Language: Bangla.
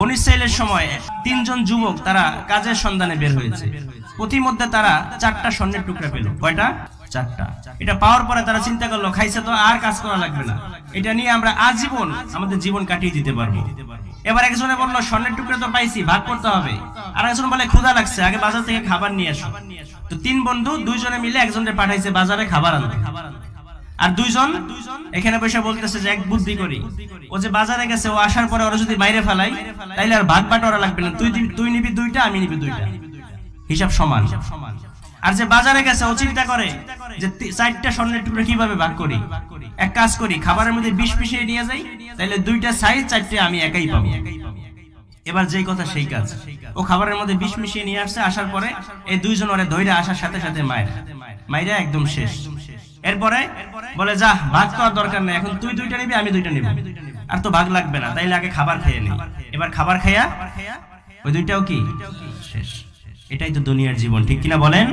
বনী ইসরাইলের সময় তিনজন যুবক তারা কাজের সন্ধানে বের হয়েছে। প্রতিমধ্যে তারা 4টা স্বর্ণের টুকরা পেল। কয়টা? 4টা। এটা পাওয়ার পরে তারা চিন্তা করলো, খাইছে তো আর কাজ করা লাগবে না, এটা নিয়ে আমরা আজীবন আমাদের জীবন কাটিয়ে দিতে পারবো। এবার একজনে বললো, স্বর্ণের টুকরা তো পাইছি, ভাগ করতে হবে। আর একজন বলে, ক্ষুধা লাগছে, আগে বাজার থেকে খাবার নিয়ে আসো। তো 3 বন্ধু 2 জনে মিলে একজনের পাঠাইছে বাজারে খাবার আনতে। আর 2 জন এখানে বসে বলতেছে যে এক বুদ্ধি করি, ও যে বাজারে গেছে, ও আসার পরে ওরা যদি বাইরে ফেলাই তাইলে আর ভাগ বাটোয়ারা লাগবে না, তুই নিবি 2টা, আমি নিবি 2টা, হিসাব সমান। আর যে বাজারে গেছে ও চিন্তা করে যে 4টা স্বর্ণের টুকরা কিভাবে ভাগ করি। এক কাজ করি, খাবারের মধ্যে বিষ মিশিয়ে নিয়ে যাই, তাইলে 2টা সাইজ, 4টে আমি একাই পাবো। এবার যেই কথা সেই কাজ, ও খাবারের মধ্যে বিষ মিশিয়ে নিয়ে আসছে। আসার পরে এই 2 জন ওরে ধইরা আসার সাথে সাথে মাইরা একদম শেষ। এরপরে বলে, যা, ভাগ তো আর দরকার নেই, এখন তুই 2টা নিবি, আমি 2টা নিব, আর তো ভাগ লাগবে না, তাইলে আগে খাবার খেয়ে নি। এবার খাবার খাইয়া ওই 2টাও কি শেষ। এটাই তো দুনিয়ার জীবন, ঠিক কিনা বলেন?